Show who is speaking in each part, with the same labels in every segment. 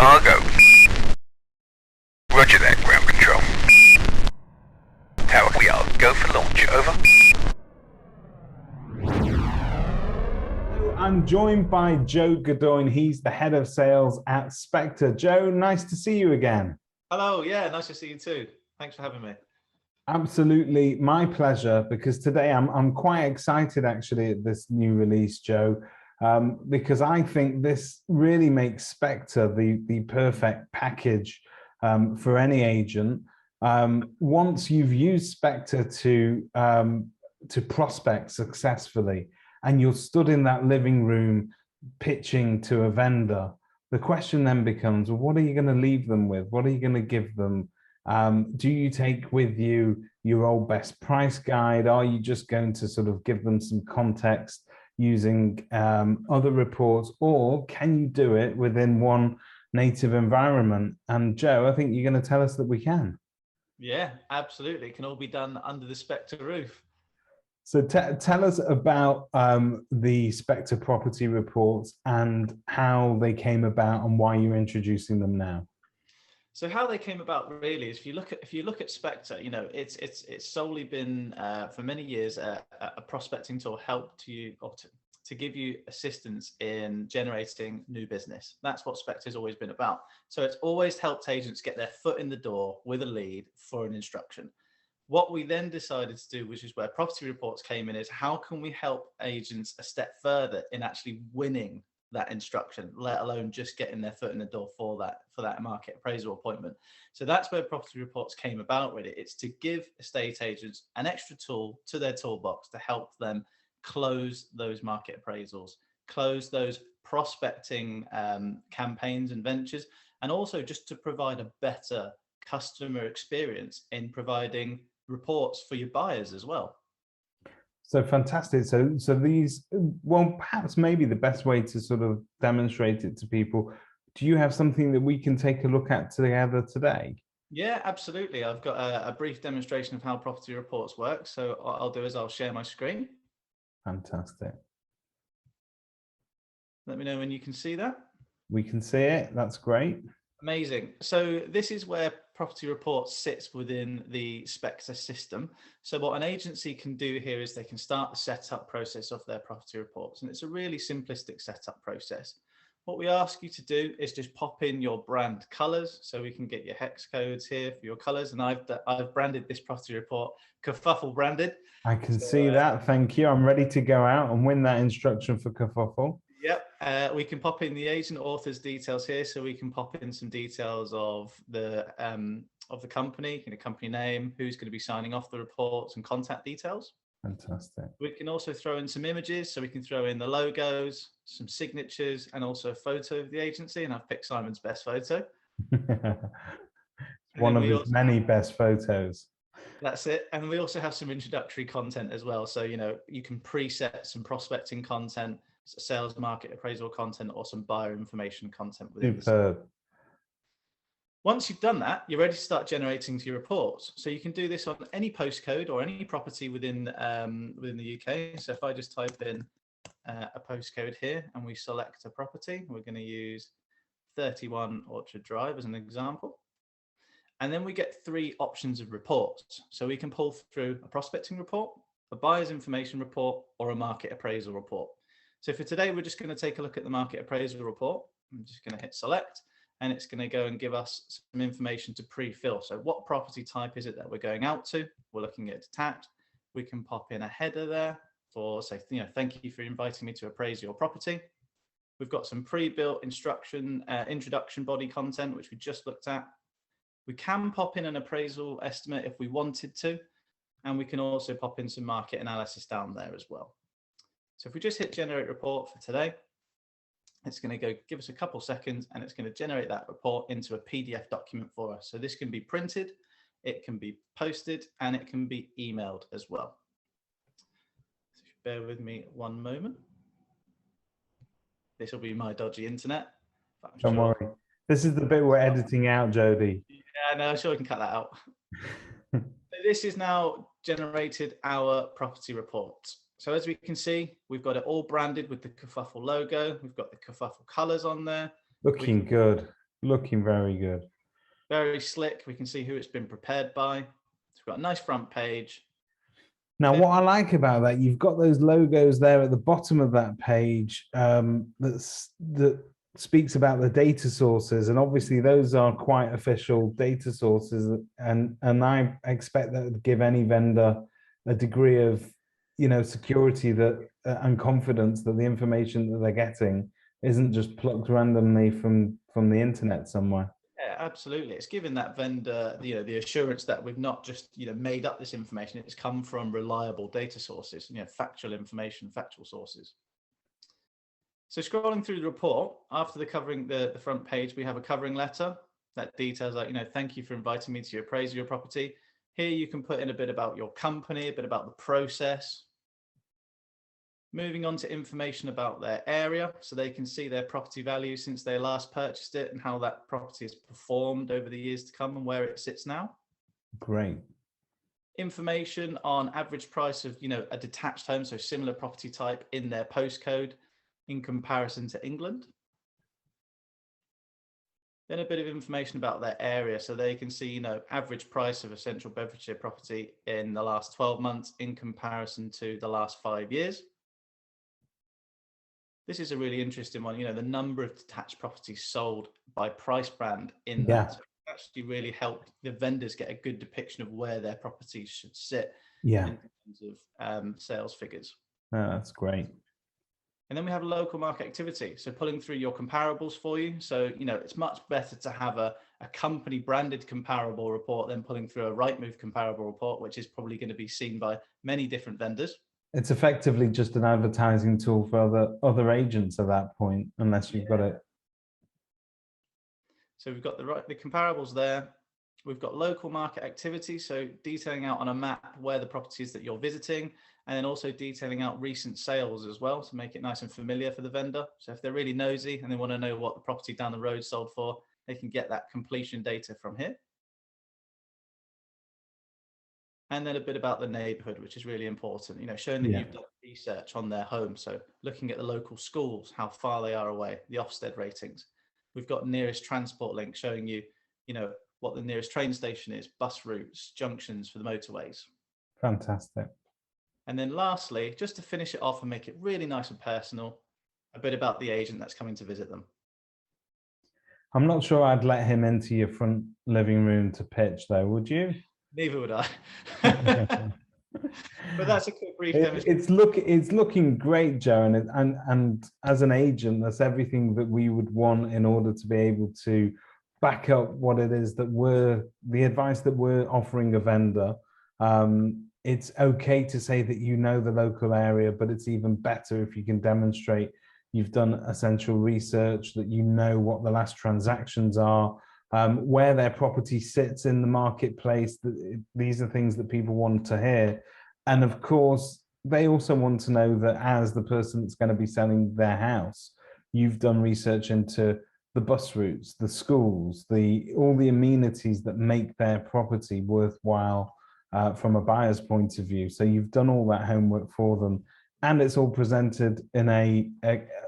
Speaker 1: Cargo. Roger that, ground control. Tower, we are go for launch, over.
Speaker 2: I'm joined by Joe Godoyne. He's the head of sales at Spectre. Joe, nice to see you again.
Speaker 3: Hello, yeah, nice to see you too. Thanks for having me.
Speaker 2: Absolutely, my pleasure, because today I'm quite excited actually at this new release, Joe, because I think this really makes Spectre the perfect package for any agent. Once you've used Spectre to prospect successfully, and you're stood in that living room pitching to a vendor, the question then becomes, well, what are you going to leave them with? What are you going to give them? Do you take with you your old best price guide? Are you just going to sort of give them some context using other reports, or can you do it within one native environment? And Joe, I think you're going to tell us that we can.
Speaker 3: Yeah, absolutely. It can all be done under the Spectre roof.
Speaker 2: So tell us about the Spectre property reports and how they came about and why you're introducing them now.
Speaker 3: So how they came about really is if you look at Spectre, you know, it's solely been for many years a prospecting tool helped you or to give you assistance in generating new business. That's what Spectre has always been about. So it's always helped agents get their foot in the door with a lead for an instruction. What we then decided to do, which is where property reports came in, is how can we help agents a step further in actually winning that instruction, let alone just getting their foot in the door for that market appraisal appointment. So that's where property reports came about really. It's to give estate agents an extra tool to their toolbox to help them close those market appraisals, close those prospecting campaigns and ventures, and also just to provide a better customer experience in providing reports for your buyers as well.
Speaker 2: So fantastic. So these, well, perhaps maybe the best way to sort of demonstrate it to people, do you have something that we can take a look at together today?
Speaker 3: Yeah, absolutely. I've got a brief demonstration of how property reports work. So what I'll do is I'll share my screen.
Speaker 2: Fantastic.
Speaker 3: Let me know when you can see that.
Speaker 2: We can see it. That's great.
Speaker 3: Amazing. So this is where property reports sits within the Spectre system. So what an agency can do here is they can start the setup process of their property reports. And it's a really simplistic setup process. What we ask you to do is just pop in your brand colors. So we can get your hex codes here for your colors. And I've branded this property report Kerfuffle branded.
Speaker 2: I can see that. Thank you. I'm ready to go out and win that instruction for Kerfuffle.
Speaker 3: Yep, we can pop in the agent author's details here, so we can pop in some details of the company, company name, who's going to be signing off the reports, and contact details.
Speaker 2: Fantastic.
Speaker 3: We can also throw in some images, so we can throw in the logos, some signatures, and also a photo of the agency. And I've picked Simon's best photo.
Speaker 2: One of his many best photos.
Speaker 3: That's it. And we also have some introductory content as well. So, you know, you can preset some prospecting content, sales market appraisal content, or some buyer information content within.
Speaker 2: Superb.
Speaker 3: Once you've done that, you're ready to start generating your reports. So you can do this on any postcode or any property within the UK. So if I just type in a postcode here and we select a property, we're going to use 31 Orchard Drive as an example. And then we get three options of reports. So we can pull through a prospecting report, a buyer's information report, or a market appraisal report. So for today, we're just going to take a look at the market appraisal report. I'm just going to hit select, and it's going to go and give us some information to pre-fill. So what property type is it that we're going out to? We're looking at detached. We can pop in a header there for say, thank you for inviting me to appraise your property. We've got some pre-built instruction, introduction body content, which we just looked at. We can pop in an appraisal estimate if we wanted to, and we can also pop in some market analysis down there as well. So if we just hit generate report for today, it's going to go give us a couple seconds and it's going to generate that report into a PDF document for us. So this can be printed, it can be posted, and it can be emailed as well. So bear with me one moment. This will be my dodgy internet.
Speaker 2: Don't worry. This is the bit we're editing out, Jody.
Speaker 3: Yeah, no, I'm sure we can cut that out. So this is now generated our property report. So as we can see, we've got it all branded with the Kerfuffle logo. We've got the Kerfuffle colors on there.
Speaker 2: Looking good. Looking very good.
Speaker 3: Very slick. We can see who it's been prepared by. It's got a nice front page.
Speaker 2: Now, what I like about that, you've got those logos there at the bottom of that page that speaks about the data sources, and obviously those are quite official data sources, and I expect that to give any vendor a degree of, you know, security that and confidence that the information that they're getting isn't just plucked randomly from the internet somewhere.
Speaker 3: Yeah, absolutely. It's giving that vendor, the assurance that we've not just, made up this information. It's come from reliable data sources, factual information, factual sources. So scrolling through the report, after the front page, we have a covering letter that details like, thank you for inviting me to your appraisal of your property. Here you can put in a bit about your company, a bit about the process. Moving on to information about their area, so they can see their property value since they last purchased it and how that property has performed over the years to come and where it sits now.
Speaker 2: Great.
Speaker 3: Information on average price of, a detached home, so similar property type in their postcode in comparison to England. Then a bit of information about their area, so they can see, average price of a central Bedfordshire property in the last 12 months in comparison to the last 5 years. This is a really interesting one, the number of detached properties sold by price brand in that. So it actually really helped the vendors get a good depiction of where their properties should sit in terms of sales figures.
Speaker 2: Oh, that's great.
Speaker 3: And then we have local market activity. So pulling through your comparables for you. So, it's much better to have a company branded comparable report than pulling through a Rightmove comparable report, which is probably going to be seen by many different vendors.
Speaker 2: It's effectively just an advertising tool for other agents at that point, unless you've got it.
Speaker 3: So we've got the comparables there. We've got local market activity, so detailing out on a map where the properties that you're visiting, and then also detailing out recent sales as well to make it nice and familiar for the vendor. So if they're really nosy and they want to know what the property down the road sold for, they can get that completion data from here. And then a bit about the neighborhood, which is really important, showing that you've done research on their home. So looking at the local schools, how far they are away, the Ofsted ratings. We've got nearest transport link showing you, what the nearest train station is, bus routes, junctions for the motorways.
Speaker 2: Fantastic.
Speaker 3: And then lastly, just to finish it off and make it really nice and personal, a bit about the agent that's coming to visit them.
Speaker 2: I'm not sure I'd let him into your front living room to pitch, though, would you?
Speaker 3: Neither would I. But that's a quick brief demonstration.
Speaker 2: It's looking great, Joe, and as an agent, that's everything that we would want in order to be able to back up what it is that the advice that we're offering a vendor. It's okay to say that you know the local area, but it's even better if you can demonstrate you've done essential research, that you know what the last transactions are, where their property sits in the marketplace. These are things that people want to hear. And of course, they also want to know that as the person that's going to be selling their house, you've done research into the bus routes, the schools, all the amenities that make their property worthwhile from a buyer's point of view. So you've done all that homework for them, and it's all presented in a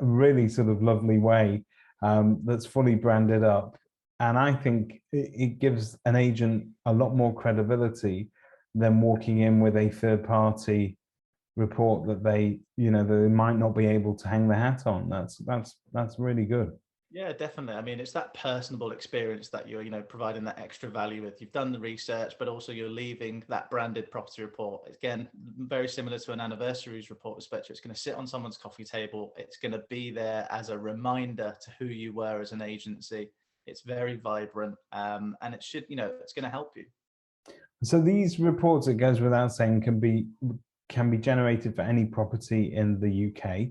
Speaker 2: really sort of lovely way that's fully branded up. And I think it gives an agent a lot more credibility than walking in with a third-party report that they might not be able to hang their hat on. That's really good.
Speaker 3: Yeah, definitely. I mean, it's that personable experience that you're, providing that extra value with. You've done the research, but also you're leaving that branded property report. Again, very similar to an anniversaries report with Spectre. It's going to sit on someone's coffee table. It's going to be there as a reminder to who you were as an agency. It's very vibrant, and it should, it's going to help you.
Speaker 2: So these reports, it goes without saying, can be generated for any property in the UK,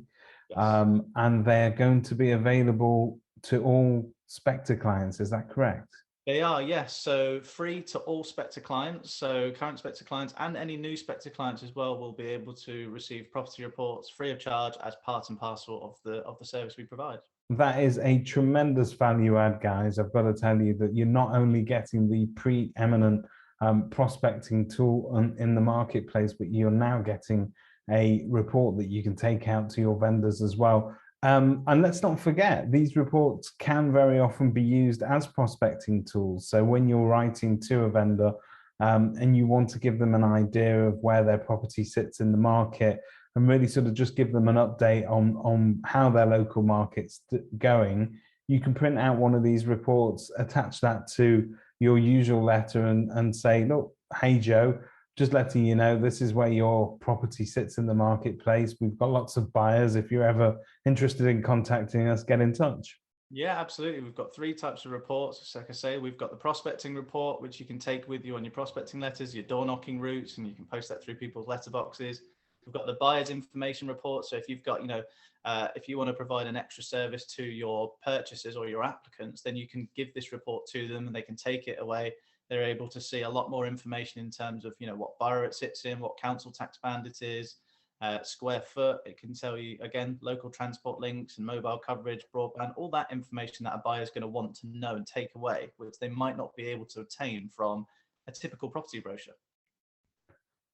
Speaker 2: yes. And they're going to be available to all Spectre clients. Is that correct?
Speaker 3: They are, yes. So free to all Spectre clients. So current Spectre clients and any new Spectre clients as well will be able to receive property reports free of charge as part and parcel of the service we provide.
Speaker 2: That is a tremendous value add, guys. I've got to tell you that you're not only getting the preeminent prospecting tool in the marketplace, but you're now getting a report that you can take out to your vendors as well. And let's not forget, these reports can very often be used as prospecting tools. So when you're writing to a vendor and you want to give them an idea of where their property sits in the market and really sort of just give them an update on how their local market's going, you can print out one of these reports, attach that to your usual letter and say, look, hey, Joe, just letting you know, this is where your property sits in the marketplace. We've got lots of buyers. If you're ever interested in contacting us, get in touch.
Speaker 3: Yeah, absolutely. We've got 3 types of reports. Like I say, we've got the prospecting report, which you can take with you on your prospecting letters, your door knocking routes, and you can post that through people's letterboxes. We've got the buyer's information report. So if you've got, if you want to provide an extra service to your purchasers or your applicants, then you can give this report to them and they can take it away. They're able to see a lot more information in terms of, what borough it sits in, what council tax band it is, square foot. It can tell you, again, local transport links and mobile coverage, broadband, all that information that a buyer is going to want to know and take away, which they might not be able to obtain from a typical property brochure.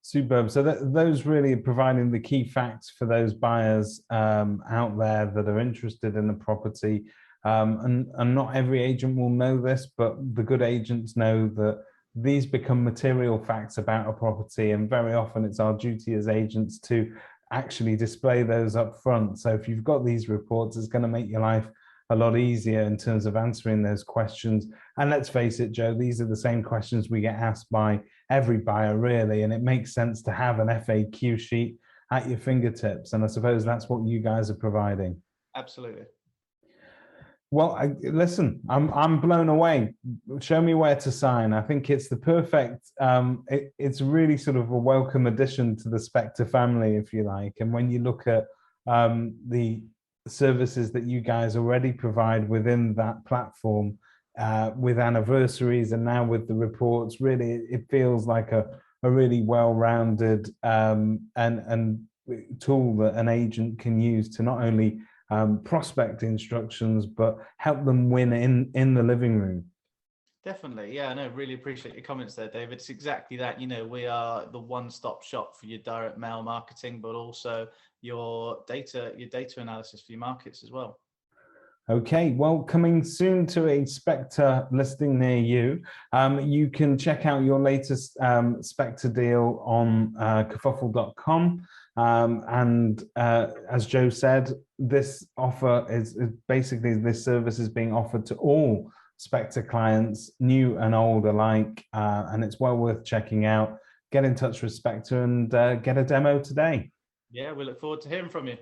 Speaker 2: Superb. So those really are providing the key facts for those buyers out there that are interested in the property. And not every agent will know this, but the good agents know that these become material facts about a property, and very often it's our duty as agents to actually display those up front. So if you've got these reports, it's going to make your life a lot easier in terms of answering those questions. And let's face it, Joe, these are the same questions we get asked by every buyer, really, and it makes sense to have an FAQ sheet at your fingertips. And I suppose that's what you guys are providing.
Speaker 3: Absolutely.
Speaker 2: Well, listen, I'm blown away. Show me where to sign. I think it's the perfect, it's really sort of a welcome addition to the Spectre family, if you like. And when you look at the services that you guys already provide within that platform, with anniversaries and now with the reports, really, it feels like a really well-rounded and tool that an agent can use to not only prospect instructions, but help them win in the living room.
Speaker 3: Definitely. Yeah, I know. Really appreciate your comments there, David. It's exactly that. We are the one-stop shop for your direct mail marketing, but also your data analysis for your markets as well.
Speaker 2: Okay, well, coming soon to a Spectre listing near you. You can check out your latest Spectre deal on kerfuffle.com. And as Joe said, this offer is basically, this service is being offered to all Spectre clients, new and old alike, and it's well worth checking out. Get in touch with Spectre and get a demo today.
Speaker 3: Yeah, we look forward to hearing from you.